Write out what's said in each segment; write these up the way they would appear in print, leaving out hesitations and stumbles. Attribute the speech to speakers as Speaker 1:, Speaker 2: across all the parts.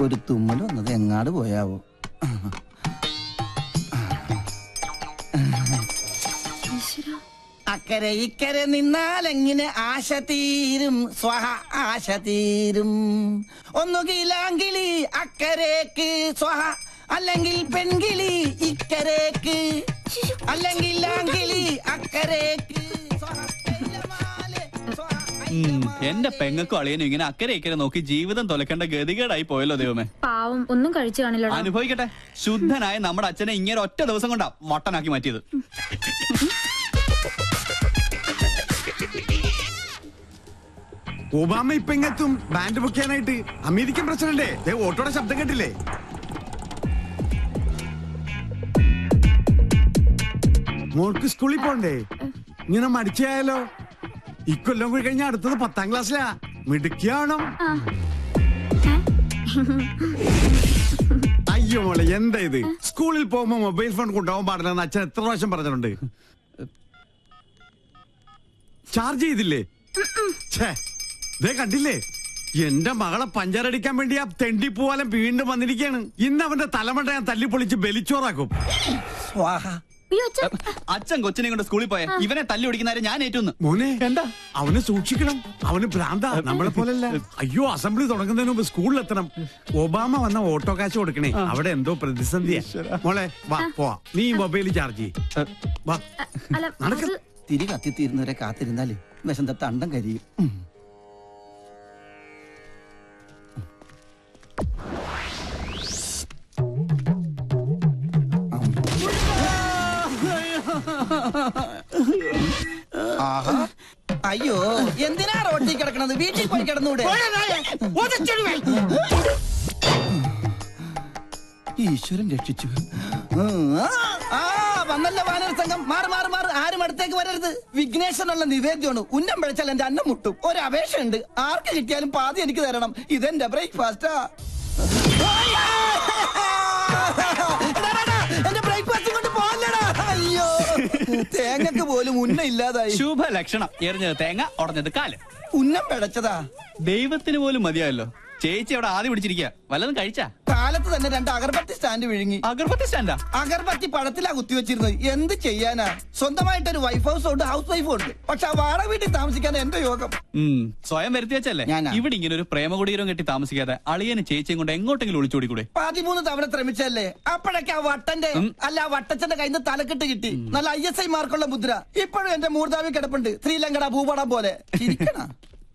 Speaker 1: ഒരു തുമ്മൽ വന്നത് എങ്ങാട് പോയാവോ? അക്കരെ ഇക്കരെ നിന്നാലെങ്ങനെ ആശ തീരും, സ്വഹ ആശ തീരും. ഒന്നുകിലാങ്കിളി അക്കരേക്ക് സ്വഹ, അല്ലെങ്കിൽ പെൺകിളി ഇക്കരേക്ക്, അല്ലെങ്കിൽ ആങ്കിളി അക്കരേക്ക്.
Speaker 2: എന്റെ പെങ്ങൾക്കും അളിയനും ഇങ്ങനെ അക്കരെ ഇക്കരെ നോക്കി ജീവിതം തൊലക്കേണ്ട ഗതികേടായി പോയല്ലോ ദൈവമേ.
Speaker 3: പാവം, ഒന്നും കഴിച്ചു കാണില്ല.
Speaker 2: അനുഭവിക്കട്ടെ. ശുദ്ധനായ നമ്മുടെ അച്ഛനെ ഇങ്ങനെ ഒറ്റ ദിവസം കൊണ്ടാ വട്ടനാക്കി മാറ്റിയത്.
Speaker 4: ഒബാമ ഇപ്പൊ ഇങ്ങെത്തും ബാൻഡ് ബുക്ക് ചെയ്യാനായിട്ട്. അമേരിക്കൻ പ്രസിഡന്റ് ഓട്ടോയുടെ ശബ്ദം കേട്ടില്ലേ? മോൾക്ക് സ്കൂളിൽ പോണ്ടേ? ഇങ്ങനെ മടിച്ചായാലോ? ഇക്കൊല്ലം കൂടി കഴിഞ്ഞാൽ അടുത്തത് 10ാം ക്ലാസ്സിലാ. മിടുക്കിയാണോ? അയ്യോ മോളെ, എന്താ ഇത്? സ്കൂളിൽ പോകുമ്പോ മൊബൈൽ ഫോൺ കൊണ്ടുപോകാൻ പാടില്ലെന്ന് അച്ഛൻ എത്ര പ്രാവശ്യം പറഞ്ഞിട്ടുണ്ട്. ചാർജ് ചെയ്തില്ലേ? ദേ കണ്ടില്ലേ, എന്റെ മകളെ പഞ്ചറടിക്കാൻ വേണ്ടി ആ തെണ്ടി പോവാലും വീണ്ടും വന്നിരിക്കുകയാണ്. ഇന്ന് അവന്റെ തലമണ്ട ഞാൻ തല്ലിപ്പൊളിച്ച് ബലിച്ചോറാക്കും.
Speaker 2: അച്ഛൻ കൊച്ചിനെ കൊണ്ട് സ്കൂളിൽ പോയ ഇവനെ തല്ലി ഓടിക്കുന്നവരെ ഞാൻ ഏറ്റുന്നു.
Speaker 4: മോനെ എന്താ? അവനെ സൂക്ഷിക്കണം, അവന് ഭ്രാന്താ, നമ്മളെ പോലല്ല. അയ്യോ, അസംബ്ലി തുടങ്ങുന്നതിന് മുമ്പ് സ്കൂളിലെത്തണം. ഒബാമ വന്ന ഓട്ടോ കാശ് കൊടുക്കണേ, അവിടെ എന്തോ പ്രതിസന്ധിയാ. മോളെ വാ പോവാ, നീ മൊബൈൽ ചാർജ് വാ. നടക്ക.
Speaker 1: തിരി കത്തിത്തീരുന്നവരെ കാത്തിരുന്നാല് വിശന്ത തണ്ടം കരിയും. അയ്യോ, എന്തിനാ റോട്ടിൽ കിടക്കണത്? വീട്ടിൽ പോയി കിടന്നൂടെ? ഈശ്വരൻ രക്ഷിച്ചു. വന്നല്ല വാനര സംഘം. മാറി മാറി മാറി, ആരും അടുത്തേക്ക് വരരുത്. വിഘ്നേശ്വരനുള്ള നിവേദ്യമാണ്. ഉന്നം പിഴച്ചാൽ എന്റെ അന്നം മുട്ടും. ഒരു അപേക്ഷയുണ്ട്, ആർക്ക് കിട്ടിയാലും പാതി എനിക്ക് തരണം. ഇതെന്റെ ബ്രേക്ക്ഫാസ്റ്റാ. എന്റെ ബ്രേക്ക്ഫാസ്റ്റ് കൊണ്ട് പോകല്ലടാ. അയ്യോ, തേങ്ങക്ക് പോലും ഉന്നം ഇല്ലാതായി.
Speaker 2: ശുഭ ലക്ഷണം. എറിഞ്ഞത് തേങ്ങ, ഉടഞ്ഞത് കാല്.
Speaker 1: ഉന്നം പിഴച്ചതാ.
Speaker 2: ദൈവത്തിന് പോലും മതിയായല്ലോ. ചേച്ചി അവിടെ ആദ്യം പിടിച്ചിരിക്കുക. വല്ലതും കഴിച്ചാ?
Speaker 1: കാലത്ത് തന്നെ 2 അഗർബത്തി സ്റ്റാൻഡ് വിഴുങ്ങി.
Speaker 2: അഗർബത്തി സ്റ്റാൻഡാ?
Speaker 1: അഗർബത്തി പഴത്തിലാ കുത്തിവെച്ചിരുന്നത്. എന്ത് ചെയ്യാനാ? സ്വന്തമായിട്ടൊരു വൈഫ് ഹൗസ് ഉണ്ട്, ഹൗസ് വൈഫും ഉണ്ട്. പക്ഷെ ആ വാടക വീട്ടിൽ താമസിക്കാൻ എന്റെ യോഗം.
Speaker 2: സ്വയം വരുത്തി വെച്ചല്ലേ. ഇവിടെ ഇങ്ങനെ ഒരു പ്രേമകുടീരം കെട്ടി താമസിക്കാതെ അളിയന് ചേച്ചിയും കൊണ്ട് എങ്ങോട്ടെങ്കിലും ഒളിച്ചോടിക്കൂടെ?
Speaker 1: 13 തവണ ശ്രമിച്ചല്ലേ. അപ്പോഴൊക്കെ ആ വട്ടന്റെ അല്ല വട്ടച്ചന്റെ കയ്യിൽ നിന്ന് തലക്കെട്ട് കിട്ടി. നല്ല ISI മാർക്കുള്ള മുദ്ര ഇപ്പോഴും എന്റെ മൂർധാവി കിടപ്പുണ്ട്, ശ്രീലങ്കട ഭൂപടം പോലെ.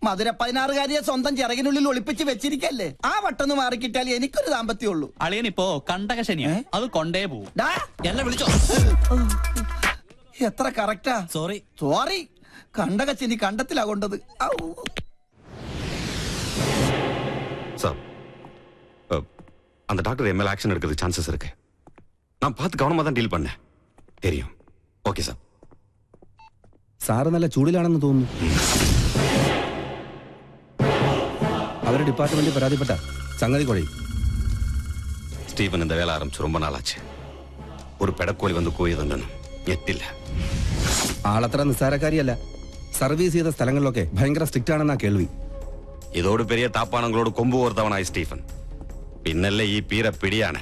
Speaker 1: മധുര 16കാരിയെ സ്വന്തം ചിറകിനുള്ളിൽ ഒളിപ്പിച്ച് വെച്ചിരിക്കല്ലേ. ആ വട്ടൊന്ന് മാറിക്കിട്ടാൽ എനിക്കൊരു ദാമ്പത്യമുള്ളൂ.
Speaker 2: അളിയനിപ്പോ കണ്ടകശനിയാ, അത് കൊണ്ടേ പോവും.
Speaker 1: എന്നെ വിളിച്ചോ? എത്ര കറക്റ്റാ. Sorry sorry. കണ്ടകശനി കണ്ടത്തിലാ കൊണ്ടത്.
Speaker 5: சார், அந்த டாக்டர் எம்எல் ஆக்ஷன் எடுக்கிறதுக்கு சான்சஸ் இருக்கு. நான் பார்த்து கவனமா தான் டீல் பண்ணேன். தெரியும். Okay sir.
Speaker 6: സാറ് നല്ല ചൂടിലാണെന്ന് തോന്നുന്നു. അവരുടെ ഡിപ്പാർട്ട്മെന്റ് പരാതിപ്പെട്ട സംഗതി കുഴയും.
Speaker 5: സ്റ്റീഫൻ இந்த வேலை ஆரம்பிச்சு ரொம்ப நாள் ஆச்சு. ஒரு பெடக்கோழி வந்து கூயதுണ്ടെന്നും ഞെട്ടില്ല.
Speaker 6: ആളത്ര നിസ്സാരക്കാരിയല്ല. സർവീസ് ചെയ്ത സ്ഥലങ്ങളിലൊക്കെ ഭയങ്കര സ്ട്രിക്റ്റ് ആണെന്നാ കേൾവി.
Speaker 5: ഇതോട് പെരിയ താപ്പാണങ്ങളോട് കൊമ്പ് കോർത്തവനായി സ്റ്റീഫൻ. പിന്നല്ലേ ഈ പീര പിടിയാണ്.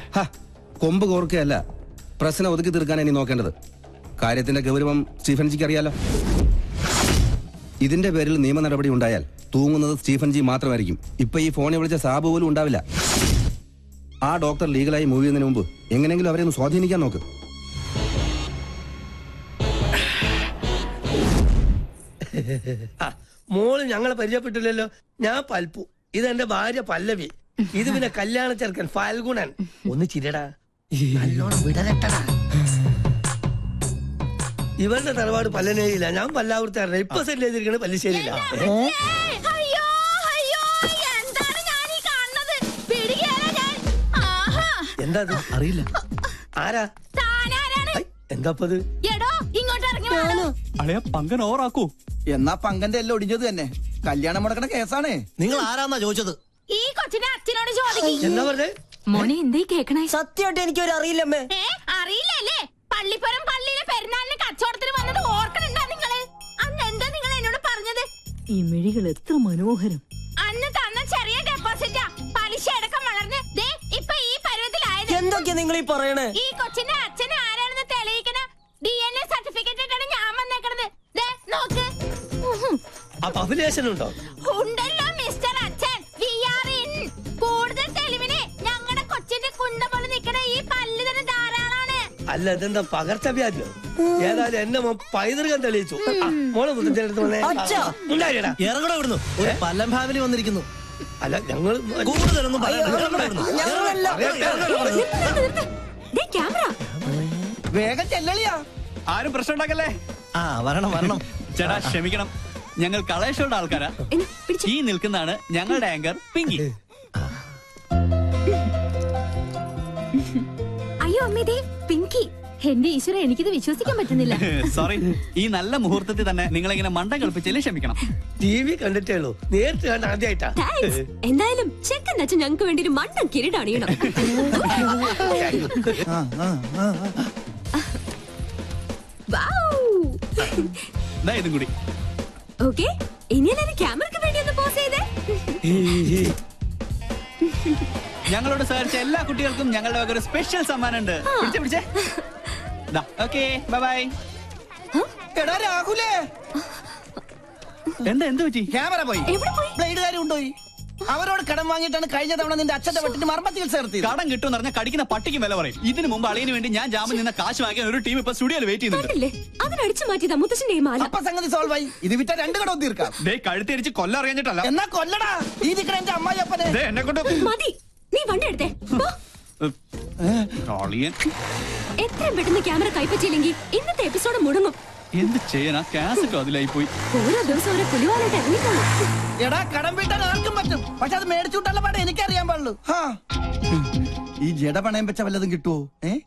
Speaker 6: കൊമ്പ് കോർക്കുകയല്ല, പ്രശ്നം ഒതുക്കി തീർക്കാൻ ഇനി നോക്കേണ്ടത്. കാര്യത്തിന്റെ ഗൗരവം സ്റ്റീഫൻജിക്ക് അറിയാലോ. ഇതിന്റെ പേരിൽ നിയമ നടപടി ഉണ്ടായാൽ തൂങ്ങുന്നത് സ്റ്റീഫൻജി മാത്രമായിരിക്കും. ഇപ്പൊ ഈ ഫോണിൽ വിളിച്ച സാബ് പോലും ഉണ്ടാവില്ല. ആ ഡോക്ടർ ലീഗലായി മൂവ് ചെയ്യുന്നതിന് മുമ്പ് എങ്ങനെയെങ്കിലും അവരെ ഒന്ന് സ്വാധീനിക്കാൻ നോക്ക്.
Speaker 7: മോള് ഞങ്ങളെ പരിചയപ്പെട്ടില്ലല്ലോ. ഞാൻ പൽപ്പു, ഇതെന്റെ ഭാര്യ പല്ലവി, ഇത് പിന്നെ കല്യാണ ചെറുക്കൻ ഫാൽഗുണൻ. ഒന്ന് ചിരടാ, നല്ലോണം വിടരട്ടടാ. ഇവരുടെ തറവാട് പല്ലനേരിയില്ല, ഞാൻ പല്ലാവൂർത്താറില്ല. ഇപ്പൊ സെറ്റിൽ ചെയ്തിരിക്കണ പല്ലിശ്ശേരിയില്ല. എന്താ അറിയില്ല. ആരാ? എന്താപ്പത്?
Speaker 2: പങ്കൻ ഓറാക്കൂ.
Speaker 1: എന്നാ പങ്കന്റെ എല്ലാം ഒടിഞ്ഞത് തന്നെ. കല്യാണം മുടക്കണ കേസാണ്.
Speaker 8: നിങ്ങൾ ആരാന്നാ ചോദിച്ചത്?
Speaker 3: ഈ കൊച്ചിനെ അച്ഛനോട് ചോദിക്കും.
Speaker 7: എന്താ പറഞ്ഞേ?
Speaker 3: മോനെ എന്തേ കേക്കണേ?
Speaker 8: സത്യമായിട്ട് എനിക്കൊരു അറിയില്ലമ്മേ.
Speaker 3: അറിയില്ലല്ലേ? പള്ളിപ്പുറം പള്ളിയിലെ പെരുന്നാളിന് കച്ചവടത്തിന് വന്നത് ഓർക്കണുണ്ടാ നിങ്ങള്? അന്ന് എന്താ നിങ്ങൾ എന്നോട് പറഞ്ഞത്?
Speaker 9: ഈ മിഴികൾ എത്ര മനോഹരം.
Speaker 3: അന്ന് തന്ന ചെറിയ ഡെപ്പോസിറ്റാ പലിശ അടക്കം വളർന്ന് ദേ ഇപ്പൊ ഈ പരുവത്തിലായത്.
Speaker 8: എന്തൊക്കെയാ നിങ്ങൾ ഈ പറയണേ?
Speaker 3: ഈ കൊച്ചിന്റെ അച്ഛൻ ആരാണെന്ന് തെളിയിക്കണ DNA സർട്ടിഫിക്കറ്റ് ഇട്ടാണ് ഞാൻ വന്നേക്കണത്. ദേ നോക്ക്.
Speaker 7: അപ്പൊ അഭിലേഷൻ ഉണ്ടോ?
Speaker 3: ഉണ്ടല്ലോ മിസ്റ്റർ അച്ഛൻ. We are in. കൂടുതൽ തെളിവിന് ഞങ്ങളുടെ കൊച്ചിന്റെ കുണ്ട പോലെ നിക്കണ ഈ പല്ല് തന്നെ ധാരാളാണ്.
Speaker 7: അല്ല ഇതെന്താ പകർച്ചവ്യാധിയോ? ഏതായാലും എന്നെ പൈതൃകം തെളിയിച്ചു. മോളെ മുത്തച്ഛനടുത്ത് വന്നേ.
Speaker 8: അച്ഛാ.
Speaker 7: ഉണ്ടായിടാ.
Speaker 8: ഇറങ്ങടെ വിടുന്നു. ഒരു പല്ലം ഫാമിലി വന്നിരിക്കുന്നു.
Speaker 7: അല്ല ഞങ്ങൾ
Speaker 8: കൂടുതലൊന്നും പറയണ്ട. ഇറങ്ങടെ വിടുന്നു.
Speaker 3: ദേ ക്യാമറ.
Speaker 1: വേഗം ചെല്ലളിയാ.
Speaker 2: ആരും പ്രശ്നം ഉണ്ടാക്കല്ലേ.
Speaker 8: ആ വരണം വരണം.
Speaker 2: ചേട്ടാ ക്ഷമിക്കണം, ഞങ്ങൾ കളേഷോയുടെ ആൾക്കാരാ. ഈ നിൽക്കുന്നതാണ് ഞങ്ങളുടെ ആങ്കർ പിങ്കി.
Speaker 3: അയ്യോ അമ്മേ ദേ പിങ്കി. എന്റെ ഈശ്വര എനിക്കിത് വിശ്വസിക്കാൻ പറ്റുന്നില്ല.
Speaker 2: സോറി, ഈ നല്ല മുഹൂർത്തത്തിൽ തന്നെ നിങ്ങളിങ്ങനെ മണ്ടം കളിപ്പിച്ചല്ലേ ക്ഷമിക്കണം.
Speaker 7: TV കണ്ടിട്ടേ ഉള്ളൂ, നേരിട്ട് കണ്ട ആദ്യമായിട്ടാ.
Speaker 3: എന്തായാലും ചെക്കൻ അച്ഛൻ ഞങ്ങൾക്ക് വേണ്ടി ഒരു മണ്ടൻ കിരീടം അണിയണം.
Speaker 2: ദാ ഇതും കൂടി.
Speaker 3: ഓക്കെ, ഇനി എല്ലാവരും ക്യാമറയ്ക്ക് വേണ്ടി ഒന്ന് പോസ് ചെയ്തേ.
Speaker 2: ഞങ്ങളോട് സഹകരിച്ച എല്ലാ കുട്ടികൾക്കും ഞങ്ങളുടെ വക ഒരു സ്പെഷ്യൽ സമ്മാനം ഉണ്ട്. പിടിച്ചേ. Okay bye bye.
Speaker 1: എടാ രാഹുലേ,
Speaker 2: എന്ത് പറ്റി?
Speaker 1: ക്യാമറ പോയി.
Speaker 3: എവിടെ പോയി?
Speaker 1: ബ്ലേഡുകാരും കൊണ്ടുപോയി. അവരോട് കടം വാങ്ങിയിട്ടാണ് കഴിഞ്ഞ തവണ നിന്റെ അച്ഛന്റെ വെട്ടിന് മർമ്മ ചികിത്സ നടത്തിയത്.
Speaker 2: കടം കിട്ടുമെന്ന് പറഞ്ഞാൽ കടിക്കുന്ന പട്ടിക്ക് വില പറയും. ഇതിനു മുമ്പ് അളിയന് വേണ്ടി ഞാൻ ജാമ്യം നിന്ന കാശ് വാങ്ങിയ ഒരു ടീം ഇപ്പൊ സ്റ്റുഡിയോയിൽ വെയിറ്റ് ചെയ്യുന്നുണ്ട്.
Speaker 3: അതിനടിച്ചു മാറ്റിയതാ മുത്തശ്ശന്റെ ഈ മാല.
Speaker 1: അപ്പൊ സംഗതി സോൾവ് ആയി. ഇത് വിറ്റ 2 കടവും തീർക്കാം.
Speaker 2: കഴുത്തിരിച്ച് കൊല്ലം അറിയാഞ്ഞിട്ടല്ല.
Speaker 1: എന്നാ കൊല്ലടാ. ഈ നിക്കണ എന്റെ അമ്മായിയപ്പനെ.
Speaker 2: എന്നെ കൊണ്ട്
Speaker 3: മതി, നീ വണ്ടി എടുത്തേ.
Speaker 2: അളിയൻ
Speaker 3: എത്രയും പെട്ടെന്ന് ക്യാമറ കൈപ്പറ്റിയില്ലെങ്കിൽ ഇന്നത്തെ എപ്പിസോഡ് മുടങ്ങും.
Speaker 2: എന്ത് ചെയ്യാനാ? കാസറ്റ് അതിലായി പോയി.
Speaker 3: ഓരോ ദിവസം ഓരോ പുലിവാലായിട്ട് ഇറങ്ങിക്കോളൂ.
Speaker 1: എടാ കടം വീട്ടാൻ ആർക്കും പറ്റും, പക്ഷെ അത് മേടിച്ചുകൊണ്ടുള്ള പാടെ എനിക്കറിയാൻ പാടുള്ളൂ. ഈ ജഡ പണയം വെച്ച വല്ലതും കിട്ടുവോ?